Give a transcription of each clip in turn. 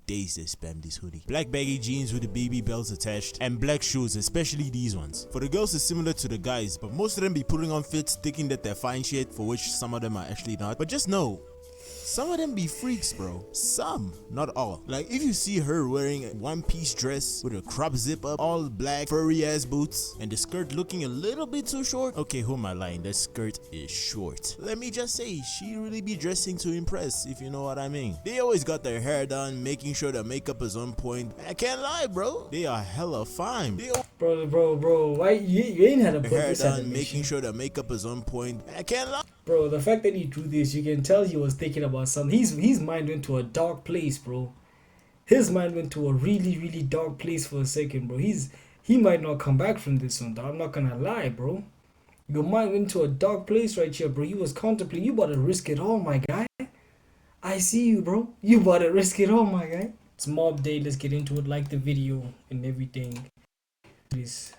days they spam this hoodie. Black baggy jeans with the baby bells attached, and black shoes, especially these ones. For the girls it's similar to the guys, but most of them be putting on fits thinking that they're fine shit, for which some of them are actually not. But just know, some of them be freaks, bro. Some, not all. Like if you see her wearing a one-piece dress with a crop zip up, all black, furry ass boots, and the skirt looking a little bit too short. Okay, who am I lying? That skirt is short. Let me just say, she really be dressing to impress, if you know what I mean. They always got their hair done, making sure their makeup is on point. I can't lie, bro. They are hella fine. Bro, why you ain't had a hair done, making sure their makeup is on point. I can't lie. Bro, the fact that he drew this, you can tell he was thinking about something. His mind went to a dark place, bro. His mind went to a really, really dark place for a second, bro. He might not come back from this one, though. I'm not gonna lie, bro. Your mind went to a dark place right here, bro. You was contemplating. You about to risk it all, my guy. I see you, bro. You about to risk it all, my guy. It's mob day. Let's get into it. Like the video and everything. Please.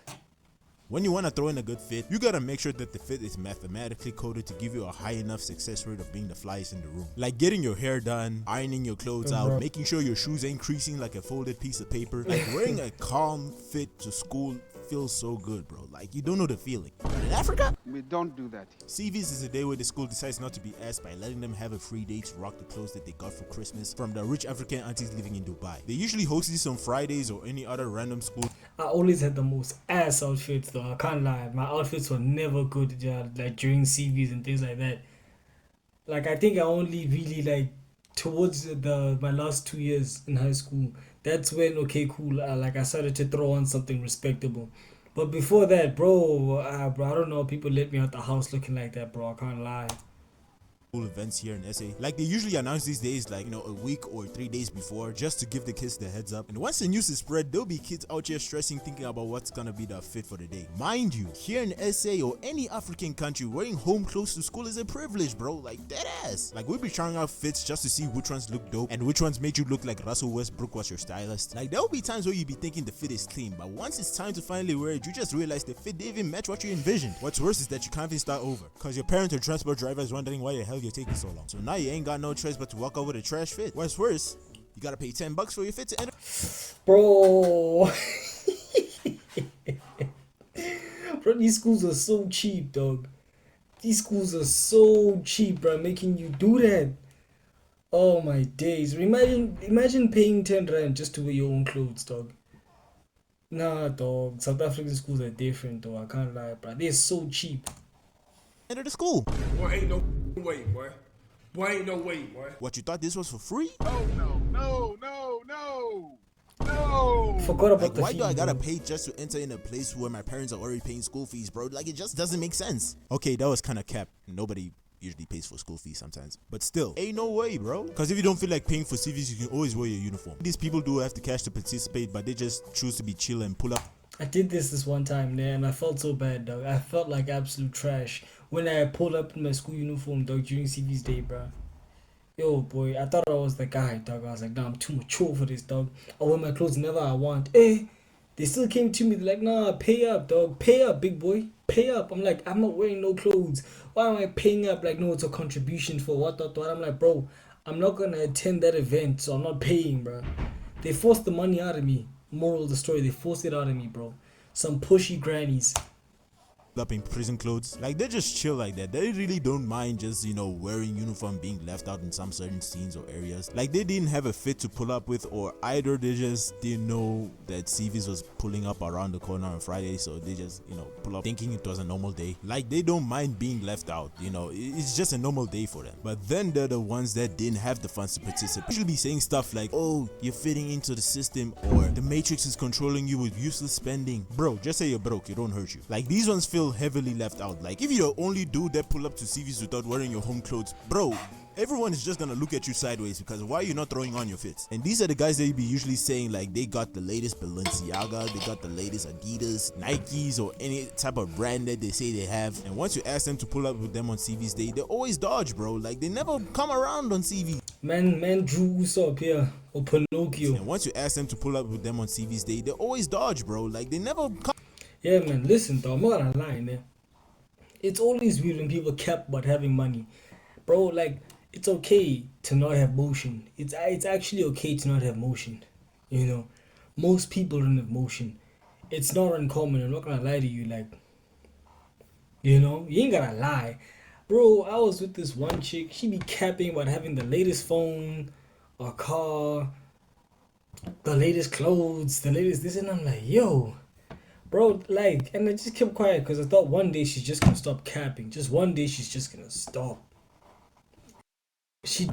When you want to throw in a good fit, you gotta make sure that the fit is mathematically coded to give you a high enough success rate of being the flyest in the room. Like getting your hair done, ironing your clothes out, making sure your shoes ain't creasing like a folded piece of paper. Like wearing a calm fit to school feels so good, bro. Like you don't know the feeling. But in Africa, we don't do that. CVs is a day where the school decides not to be asked by letting them have a free day to rock the clothes that they got for Christmas from the rich African aunties living in Dubai. They usually host this on Fridays or any other random school. I always had the most ass outfits though, I can't lie. My outfits were never good, like during CVs and things like that. Like I think I only really like towards my last 2 years in high school. That's when I started to throw on something respectable. But before that, bro, I don't know, people let me out the house looking like that, bro. I can't lie. Events here in SA, like they usually announce these days, like, you know, a week or 3 days before, just to give the kids the heads up. And once the news is spread, there'll be kids out here stressing, thinking about what's gonna be the fit for the day. Mind you, here in SA or any African country, wearing home clothes to school is a privilege, bro. Like dead ass. Like we'll be trying out fits just to see which ones look dope and which ones made you look like Russell Westbrook was your stylist. Like there'll be times where you be thinking the fit is clean, but once it's time to finally wear it, you just realize the fit didn't even match what you envisioned. What's worse is that you can't even start over, cause your parents or transport driver is wondering why the hell you're taking so long. So now you ain't got no choice but to walk out with a trash fit. What's worse, you gotta pay $10 for your fit to enter. Bro. Bro, these schools are so cheap, dog. These schools are so cheap, bro, making you do that. Oh my days. Imagine paying 10 rand just to wear your own clothes, dog. Nah, dog. South African schools are different, though. I can't lie, bro. They're so cheap. Enter the school. Boy, ain't no way, boy. Boy, ain't no way, boy. What, you thought this was for free? Oh, no. Forgot about like, the why fee, do I gotta bro. pay just to enter in a place where my parents are already paying school fees, bro? Like, it just doesn't make sense. Okay, that was kind of cap. Nobody usually pays for school fees sometimes, but still, ain't no way, bro. Because if you don't feel like paying for CVs, you can always wear your uniform. These people do have the cash to participate, but they just choose to be chill and pull up. I did this one time, man, and I felt so bad, dog. I felt like absolute trash when I pulled up in my school uniform, dog, during CV's day, bro. Yo, boy, I thought I was the guy, dog. I was like, nah, I'm too mature for this, dog. I wear my clothes whenever I want. They still came to me, they're like, nah, pay up, dog. Pay up, big boy. Pay up. I'm like, I'm not wearing no clothes. Why am I paying up? Like, no, it's a contribution for what. I'm like, bro, I'm not gonna attend that event, so I'm not paying, bro. They forced the money out of me. Moral of the story, they forced it out of me, bro. Some pushy grannies. Up in prison clothes, like they just chill like that. They really don't mind just, you know, wearing uniform, being left out in some certain scenes or areas. Like they didn't have a fit to pull up with, or either they just didn't know that CVs was pulling up around the corner on Friday, so they just, you know, pull up thinking it was a normal day. Like they don't mind being left out, you know, it's just a normal day for them. But then they're the ones that didn't have the funds to participate. Usually be saying stuff like, oh, you're fitting into the system, or the matrix is controlling you with useless spending. Bro, just say you're broke, it don't hurt you. Like these ones feel heavily left out. Like if you're the only dude that pull up to CVs without wearing your home clothes, bro, everyone is just gonna look at you sideways, because why are you not throwing on your fits? And these are the guys that you be usually saying like they got the latest Balenciaga, they got the latest Adidas, Nikes, or any type of brand that they say they have. And once you ask them to pull up with them on CVs day, they always dodge, bro. Like they never come around on CV. Man drew up here, or Pinocchio. And once you ask them to pull up with them on CVs day, they always dodge, bro. Like they never come. Yeah, man, listen, though, I'm not gonna lie, man. It's always weird when people cap about having money. Bro, like, it's okay to not have motion. It's actually okay to not have motion. You know, most people don't have motion. It's not uncommon. I'm not gonna lie to you. Like, you ain't gotta lie, bro. I was with this one chick. She be capping about having the latest phone, a car, the latest clothes, the latest this, and I'm like, yo, bro, like, and I just kept quiet because I thought one day she's just gonna stop capping. Just one day she's just gonna stop. She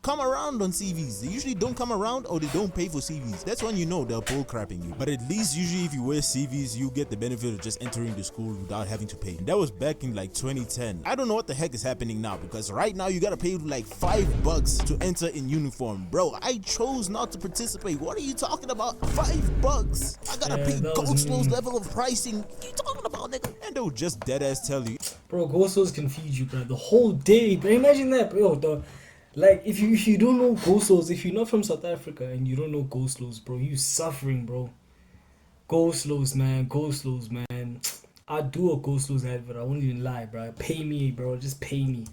come around on CVs. They usually don't come around or they don't pay for CVs. That's when you know they're bull crapping you. But at least usually if you wear CVs, you get the benefit of just entering the school without having to pay. And that was back in like 2010. I don't know what the heck is happening now because right now you gotta pay like $5 to enter in uniform. Bro, I chose not to participate. What are you talking about? $5? I gotta pay Goldslow's level of pricing. What are you talking about, nigga? And they'll just dead ass tell you. Bro, Ghosts can feed you, bro, the whole day. But imagine that, bro. Like, if you don't know Ghosts, if you're not from South Africa and you don't know Ghosts, bro, you suffering, bro. Ghosts, man. I'd do a Ghosts advert. I won't even lie, bro. Pay me, bro. Just pay me.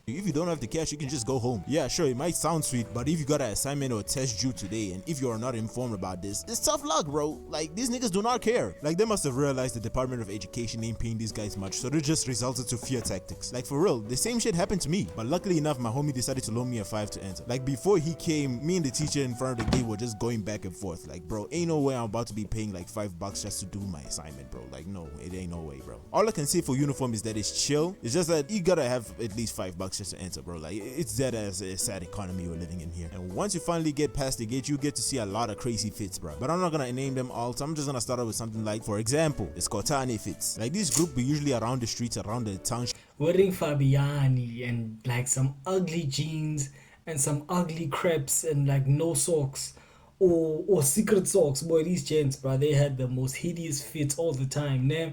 If you don't have the cash, you can just go home. Yeah, sure, it might sound sweet, but if you got an assignment or a test due today, and if you are not informed about this, it's tough luck, bro. Like, these niggas do not care. Like, they must have realized the Department of Education ain't paying these guys much, so they just resulted to fear tactics. Like, for real, the same shit happened to me, but luckily enough, my homie decided to loan me a 5 to enter. Like, before he came, me and the teacher in front of the gate were just going back and forth. Like, bro, ain't no way I'm about to be paying like $5 just to do my assignment, bro. Like, no, it ain't no way, bro. All I can say for uniform is that it's chill. It's just that you gotta have at least $5 just to enter, bro. Like, it's that as a sad economy we're living in here. And once you finally get past the gate, you get to see a lot of crazy fits, bro. But I'm not gonna name them all, so I'm just gonna start out with something like, for example, the Skotane fits. Like, this group be usually around the streets, around the township. Wearing Fabiani and like some ugly jeans and some ugly crepes and like no socks or secret socks. Boy, these gents, bro, they had the most hideous fits all the time, nah?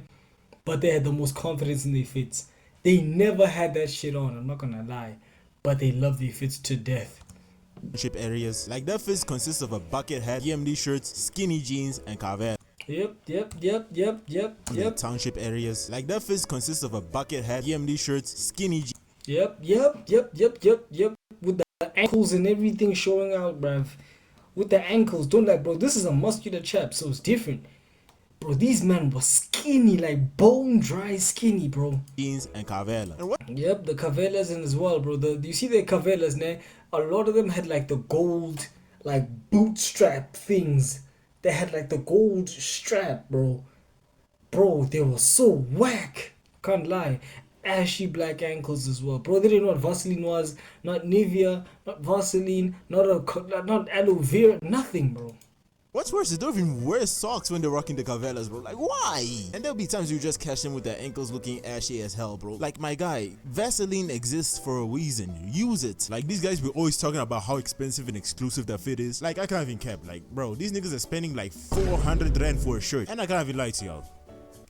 But they had the most confidence in their fits. They never had that shit on, I'm not gonna lie. But they love their fits to death. Areas. Like, that fits consists of a bucket hat, EMD shirts, skinny jeans, and cavel. Yep. Township areas. Like, that fits consists of a bucket hat, EMD shirts, skinny jeans. Yep. With the ankles and everything showing out, bruv. With the ankles, don't like, bro. This is a muscular chap, so it's different. Bro, these men were skinny, like bone dry skinny, bro. Jeans and cavella. And what? Yep, the cavellas and as well, bro. Do you see the cavellas, nah? A lot of them had like the gold, like bootstrap things. They had like the gold strap, bro. Bro, they were so whack. Can't lie. Ashy black ankles as well, bro. They didn't know what Vaseline was, not Nivea, not Vaseline, not aloe vera, nothing, bro. What's worse is they don't even wear socks when they're rocking the cavellas, bro. Like, why? And there'll be times you just catch them with their ankles looking ashy as hell, bro. Like, my guy, Vaseline exists for a reason. Use it. Like, these guys were always talking about how expensive and exclusive that fit is. Like, I can't even cap. Like, bro, these niggas are spending like 400 rand for a shirt. And I can't even lie to y'all.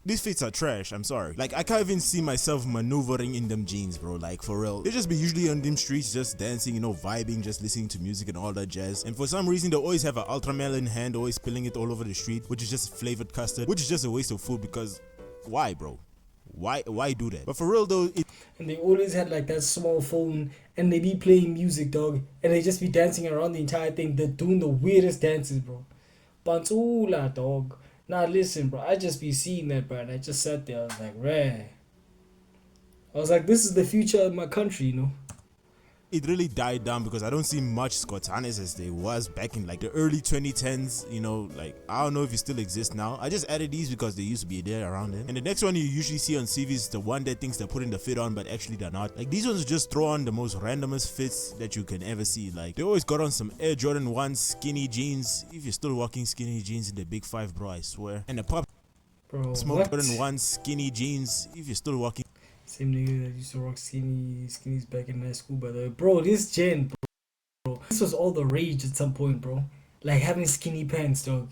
These fits are trash, I'm sorry. Like, I can't even see myself maneuvering in them jeans, bro. Like, for real. They just be usually on them streets just dancing, vibing, just listening to music and all that jazz. And for some reason, they always have an ultramelon in hand, always spilling it all over the street, which is just flavored custard, which is just a waste of food because why, bro? Why do that? But for real though, and they always had like that small phone and they be playing music, dog, and they just be dancing around the entire thing. They're doing the weirdest dances, bro. Pantula, dog. Nah, listen, bro. I just be seeing that, bro. And I just sat there. I was like, rah. I was like, this is the future of my country, it really died down because I don't see much Skotanes as there was back in like the early 2010s. Like, I don't know if it still exists now. I just added these because they used to be there around then. And the next one you usually see on CVs is the one that thinks they're putting the fit on, but actually they're not. Like, these ones just throw on the most randomest fits that you can ever see. Like, they always got on some Air Jordan 1 skinny jeans. If you're still rocking skinny jeans in the Big 5, bro, I swear. And the pop smoke Jordan 1 skinny jeans. If you're still rocking. Same nigga that used to rock skinnies back in high school, by the way. Bro, this gen, bro. This was all the rage at some point, bro. Like having skinny pants, dog.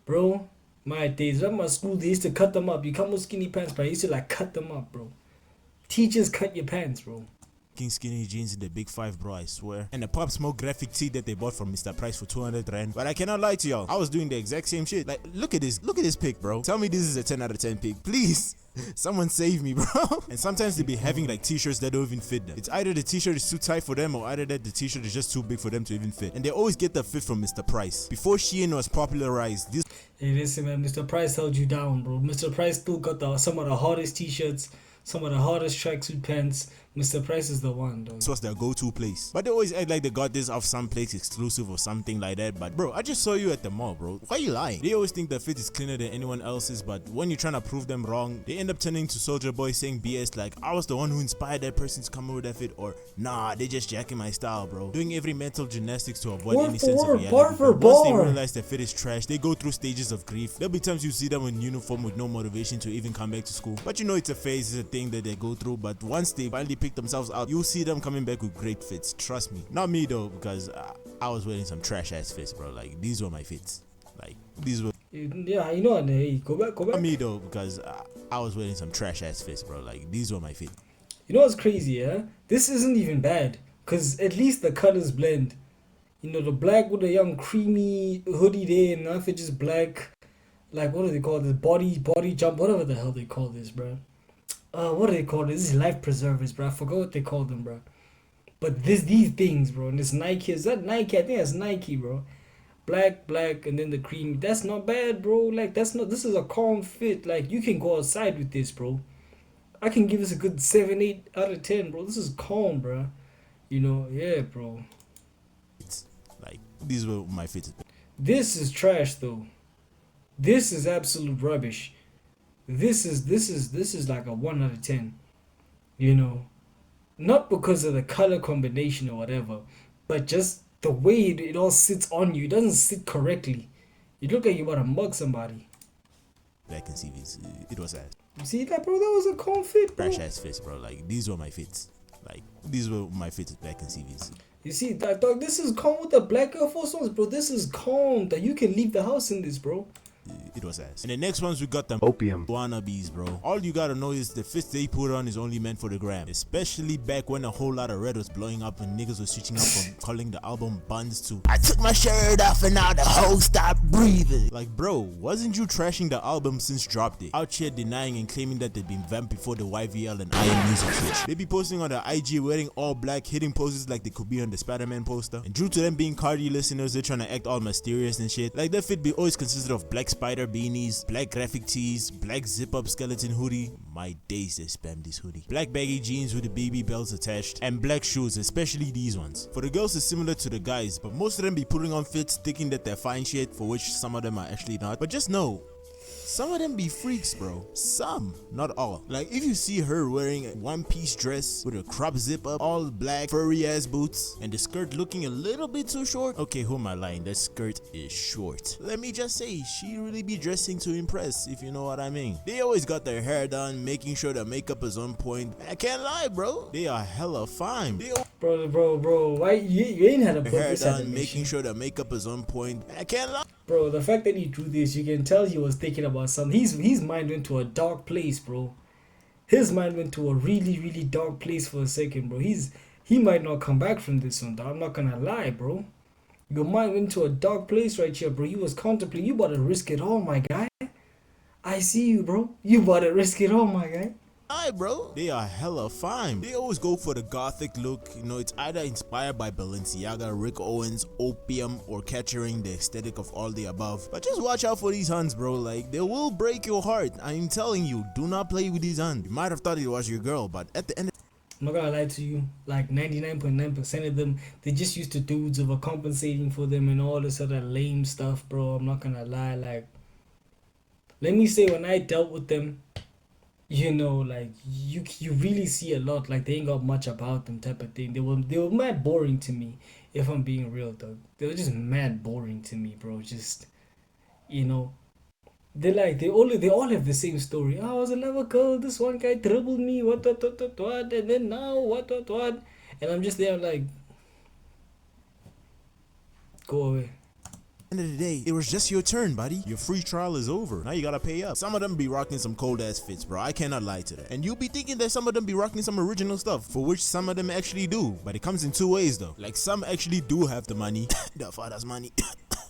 Bro, my days. At my school, they used to cut them up. You come with skinny pants, but I used to like cut them up, bro. Teachers cut your pants, bro. King skinny jeans in the big 5, bro, I swear. And the Pop Smoke graphic tee that they bought from Mr. Price for 200 rand. But I cannot lie to y'all, I was doing the exact same shit. Like, look at this pic, bro. Tell me this is a 10 out of 10 pic, please. Someone save me, bro. And sometimes they be having like t-shirts that don't even fit them. It's either the t-shirt is too tight for them or either that the t-shirt is just too big for them to even fit. And they always get the fit from Mr. Price. Before Shein was popularized, this Hey, listen, man, Mr. Price held you down, bro. Mr. Price still got some of the hardest t-shirts, some of the hardest tracksuit pants. Mr. Price is the one, though. This was their go-to place. But they always act like they got this off some place exclusive or something like that. But bro, I just saw you at the mall, bro. Why are you lying? They always think the fit is cleaner than anyone else's, but when you're trying to prove them wrong, they end up turning to Soldier Boy saying BS like, I was the one who inspired that person to come over with that fit, or nah, they just jacking my style, bro. Doing every mental gymnastics to avoid Word any for sense of word, reality. bar for But once they bar. realize their fit is trash, they go through stages of grief. There'll be times you see them in uniform with no motivation to even come back to school. But you know it's a phase, it's a thing that they go through. But once they finally pick themselves out, you'll see them coming back with great fits. Trust me. Not me though, because I was wearing some trash ass fits, bro. Like, these were my fits. Like, these were. Yeah, you know what? Hey, go back. Not me though, because I was wearing some trash ass fits, bro. Like, these were my fits. You know what's crazy, yeah? This isn't even bad, because at least the colors blend. You know, the black with the young creamy hoodie there, and if it's just black, like, what do they call this? Body jump, whatever the hell they call this, bro. What do they call this? This is life preservers, bro. I forgot what they call them, bro. But these things, bro, and this Nike, is that Nike? I think that's Nike, bro. Black, and then the cream. That's not bad, bro. Like, this is a calm fit. Like, you can go outside with this, bro. I can give this a good 7, 8 out of 10, bro. This is calm, bro. You know, yeah, bro. Like, these were my fits. This is trash, though. This is absolute rubbish. This is like a 1 out of 10. You know, not because of the color combination or whatever, but just the way it all sits on you. It doesn't sit correctly. You look like you about to mug somebody. Back in CVs, it was ass. You see that, bro? That was a calm fit, bro. Trash ass fits, bro. Like, these were my fits. Like, these were my fits back in CVs. You see that, dog? This is calm with the black Air Force Ones, bro. This is calm that you can leave the house in this, bro. It was ass. And the next ones we got them Opium wannabes, bro. All you gotta know is the fits they put on is only meant for the gram. Especially back when a whole lot of red was blowing up and niggas were switching up from calling the album Buns to I took my shirt off and now the whole stopped breathing. Like, bro, wasn't you trashing the album since drop day? Out here denying and claiming that they'd been vamped before the YVL and Iron Music switch. They be posting on the IG wearing all black, hitting poses like they could be on the Spider-Man poster. And due to them being Cardi listeners, they're trying to act all mysterious and shit. Like, their fit be always consisted of black spider beanies, black graphic tees, black zip-up skeleton hoodie. My days they spam this hoodie. Black baggy jeans with the baby belts attached, and black shoes, especially these ones. For the girls it's similar to the guys, but most of them be putting on fits thinking that they're fine shit, for which some of them are actually not. But just know, some of them be freaks, bro. Some, not all. Like, if you see her wearing a one-piece dress with a crop zip up, all black, furry ass boots, and the skirt looking a little bit too short. Okay, who am I lying? That skirt is short. Let me just say, she really be dressing to impress, if you know what I mean. They always got their hair done, making sure the makeup is on point. I can't lie, bro. They are hella fine. They Bro, why you ain't had a put hair this done, animation? making sure the makeup is on point. I can't lie. Bro, the fact that he drew this, you can tell he was thinking about something. His mind went to a dark place, bro. His mind went to a really, really dark place for a second, bro. He might not come back from this one, dog. I'm not gonna lie, bro. Your mind went to a dark place right here, bro. You was contemplating. You about to risk it all, my guy. I see you, bro. You about to risk it all, my guy. Bro, they are hella fine. They always go for the gothic look. You know, it's either inspired by Balenciaga, Rick Owens, Opium, or capturing the aesthetic of all the above. But just watch out for these Huns, bro. Like, they will break your heart. I'm telling you, do not play with these Huns. You might have thought it was your girl, but at the end of I'm not gonna lie to you, like 99.9% of them, they just used to dudes overcompensating for them and all this other lame stuff, bro. I'm not gonna lie, like, let me say, when I dealt with them, you know, like, you really see a lot, like, they ain't got much about them type of thing. They were mad boring to me, if I'm being real, though. They were just mad boring to me, bro. Just, you know, they all have the same story. Oh, I was in love with a girl, this one guy dribbled me, what, and then now, what. And I'm just there, like, go away. End of the day, it was just your turn, buddy. Your free trial is over. Now you gotta pay up. Some of them be rocking some cold ass fits, bro. I cannot lie to that. And you'll be thinking that some of them be rocking some original stuff, for which some of them actually do. But it comes in two ways though. Like some actually do have the money, the father's money.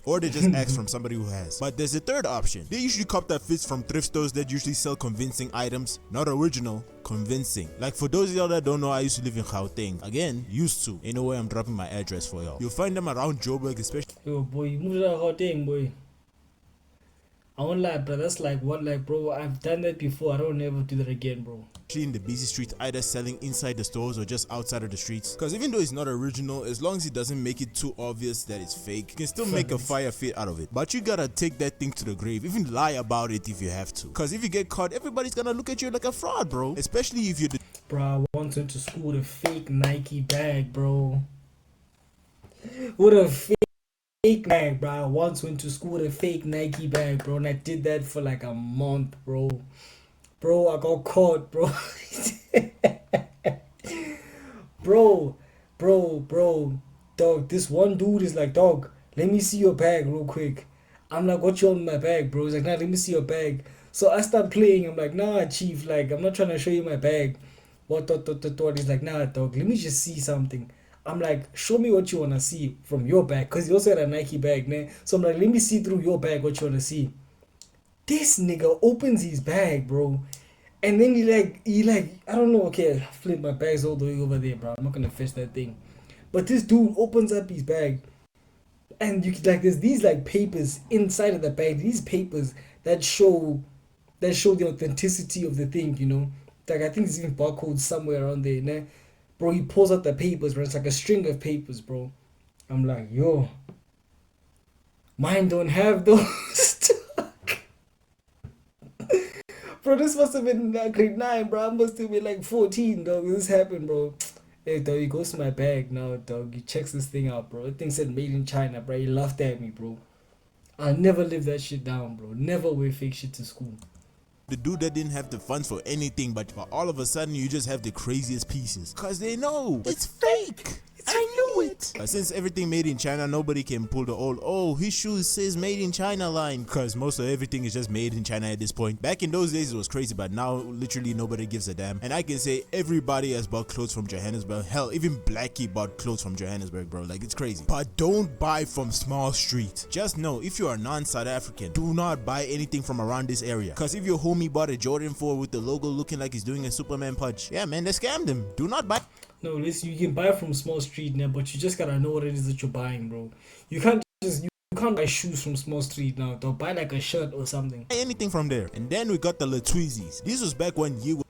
Or they just ask from somebody who has. But there's a third option. They usually cop that fits from thrift stores that usually sell convincing items. Not original, convincing. Like for those of y'all that don't know, I used to live in Gauteng. Again, used to. In a way, I'm dropping my address for y'all. You'll find them around Joburg, especially. Yo, boy, you moved out of hot thing, boy. I won't lie, bro. That's like what, like, bro. I've done that before. I don't ever do that again, bro. In the busy streets, either selling inside the stores or just outside of the streets. Because even though it's not original, as long as it doesn't make it too obvious that it's fake, you can still make a fire fit out of it. But you gotta take that thing to the grave, even lie about it if you have to. Because if you get caught, everybody's gonna look at you like a fraud, bro. Especially if you're the Bro, I once went to school with a fake Nike bag, bro. With a fake bag, bro. I once went to school with a fake Nike bag, bro. And I did that for like a month, bro. Bro, I got caught, bro. bro. Dog, this one dude is like, dog, let me see your bag real quick. I'm like, what you on my bag, bro? He's like, nah, let me see your bag. So I start playing. I'm like, nah, chief, like, I'm not trying to show you my bag. What? He's like, nah, dog, let me just see something. I'm like, show me what you want to see from your bag. Because he also had a Nike bag, man. So I'm like, let me see through your bag what you want to see. This nigga opens his bag, bro. And then he like, I don't know, okay, I flipped my bags all the way over there, bro. I'm not going to fetch that thing. But this dude opens up his bag. And you like, there's these like papers inside of the bag. These papers that show the authenticity of the thing, you know. Like, I think there's even barcodes somewhere around there, né? Bro, he pulls out the papers, bro. It's like a string of papers, bro. I'm like, yo, mine don't have those. Bro, this must have been like grade 9, bro. I must have been like 14, dog. This happened, bro. Hey, dog, he goes to my bag now, dog. He checks this thing out, bro. The thing said made in China, bro. He laughed at me, bro. I'll never live that shit down, bro. Never wear fake shit to school. The dude that didn't have the funds for anything, but all of a sudden you just have the craziest pieces. Cause they know it's fake. I knew it. Since everything made in China, nobody can pull the old, oh, his shoes says made in China line. Cause most of everything is just made in China at this point. Back in those days it was crazy, but now literally nobody gives a damn. And I can say everybody has bought clothes from Johannesburg. Hell, even Blackie bought clothes from Johannesburg, bro. Like, it's crazy. But don't buy from small street. Just know, if you are non-South African, do not buy anything from around this area. Cause if your homie bought a Jordan 4 with the logo looking like he's doing a Superman punch, yeah man, they scammed him. Do not buy. No, listen, you can buy from small street now, but you just gotta know what it is that you're buying, bro. You can't buy shoes from small street now, though. Buy like a shirt or something. Anything from there. And then we got the Latweezys. This was back when you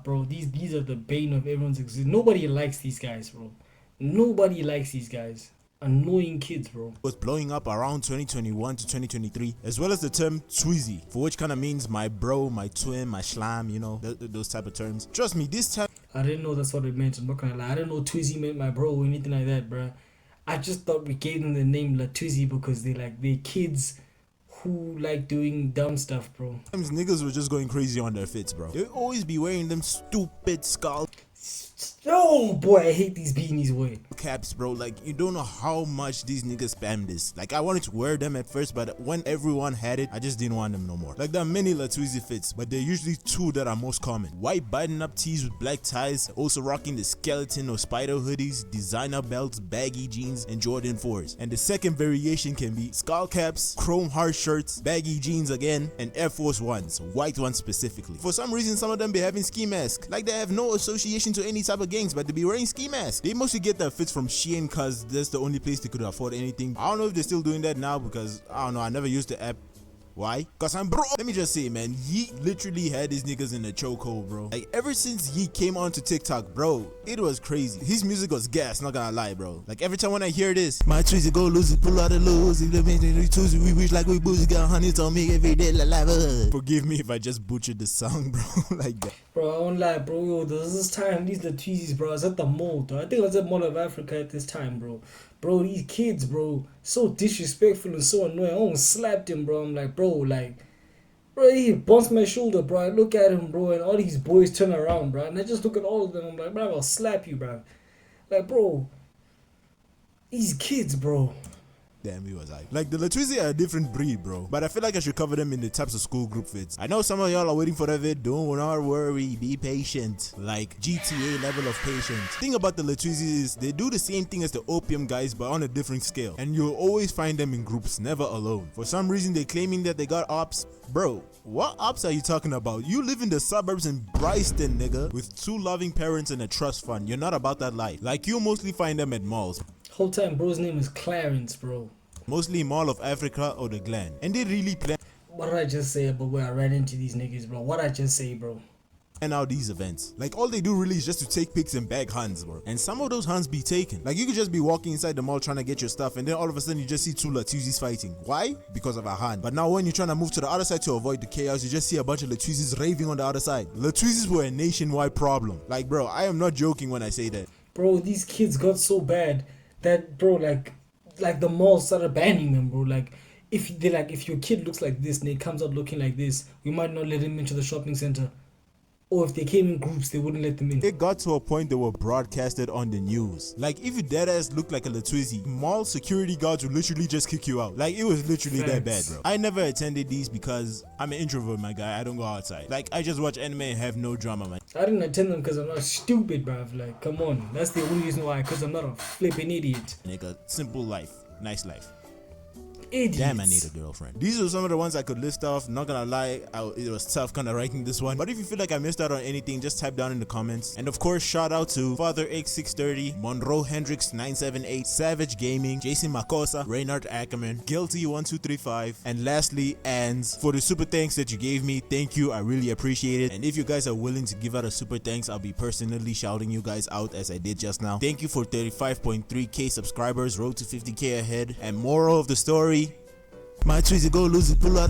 bro, these are the bane of everyone's existence. Nobody likes these guys, bro. Nobody likes these guys. Annoying kids, bro. Was blowing up around 2021 to 2023, as well as the term Tweezy, for which kind of means my bro, my twin, my shlam, you know, those type of terms. Trust me, this time I didn't know that's what it meant. I'm not gonna lie. I didn't know Twizzy meant my bro or anything like that, bro. I just thought we gave them the name Latwizzy because they're kids who like doing dumb stuff, bro. Sometimes niggas were just going crazy on their fits, bro. They always be wearing them stupid skull Oh boy, I hate these beanies, boy. caps, bro. Like, you don't know how much these niggas spam this. Like, I wanted to wear them at first, but when everyone had it, I just didn't want them no more. Like, there are many Latweezy fits, but there are usually two that are most common: white button-up tees with black ties, also rocking the skeleton or spider hoodies, designer belts, baggy jeans, and Jordan 4s. And the second variation can be skull caps, chrome heart shirts, baggy jeans again, and Air Force Ones, white ones specifically. For some reason, some of them be having ski masks. Like, they have no association to any type of gangs, but they be wearing ski masks. They mostly get their fits from Shein, cause that's the only place they could afford anything. I don't know if they're still doing that now, because I don't know, I never used the app. Why? Cause I'm broke. Let me just say, man, Yeet literally had these niggas in the chokehold, bro. Like, ever since Yeet came onto TikTok, bro, it was crazy. His music was gas, not gonna lie, bro. Like, every time when I hear this, my trees go lose it, pull out the lose it, we wish like we boozy got honey on me every day, like. Forgive me if I just butchered the song, bro. Like that. Bro, I won't lie, bro. Yo, there's this time, these the Tweezies, bro. I was at the mall, though. I think I was at Mall of Africa at this time, bro. Bro, these kids, bro, so disrespectful and so annoying. I almost slapped him, bro. I'm like, bro, he bounced my shoulder, bro. I look at him, bro, and all these boys turn around, bro. And I just look at all of them. I'm like, bro, I'll slap you, bro. Like, bro, these kids, bro. Damn, he was hype. Like, the Latwizi are a different breed, bro. But I feel like I should cover them in the types of school group fits. I know some of y'all are waiting for that vid. Don't worry, be patient. Like, GTA level of patience. The thing about the Latwizi is they do the same thing as the opium guys, but on a different scale. And you'll always find them in groups, never alone. For some reason, they're claiming that they got ops. Bro, what ops are you talking about? You live in the suburbs in Bryston, nigga, with 2 loving parents and a trust fund. You're not about that life. Like, you'll mostly find them at malls. Whole time, bro's name is Clarence, bro. Mostly Mall of Africa or the Glen. And they really plan What did I just say about where I ran into these niggas, bro? What I just say, bro? out these events. Like, all they do really is just to take pics and bag hands, bro. And some of those hands be taken. Like, you could just be walking inside the mall trying to get your stuff, and then all of a sudden you just see 2 Latwizis fighting. Why? Because of a hand. But now when you're trying to move to the other side to avoid the chaos, you just see a bunch of Latwizis raving on the other side. Latwizis were a nationwide problem. Like, bro, I am not joking when I say that. Bro, these kids got so bad that, bro, like the mall started banning them, bro. Like, if your kid looks like this and he comes out looking like this, we might not let him into the shopping center. Or if they came in groups, they wouldn't let them in. It got to a point they were broadcasted on the news. Like, if you deadass looked like a Latwizi, mall security guards would literally just kick you out. Like, it was literally that bad, bro. I never attended these because I'm an introvert, my guy. I don't go outside. Like, I just watch anime and have no drama, man. I didn't attend them because I'm not stupid, bruv. Like, come on. That's the only reason why, because I'm not a flipping idiot. Nigga, simple life. Nice life. Idiots. Damn, I need a girlfriend. These are some of the ones I could list off. Not gonna lie, it was tough kind of ranking this one. But if you feel like I missed out on anything, just type down in the comments. And of course, shout out to Father X630, Monroe Hendrix 978, Savage Gaming, Jason Makosa, Reynard Ackerman, Guilty 1235, and lastly, Ans. For the super thanks that you gave me, thank you. I really appreciate it. And if you guys are willing to give out a super thanks, I'll be personally shouting you guys out as I did just now. Thank you for 35.3k subscribers, road to 50k ahead. And moral of the story, my trees go lose it, pull out.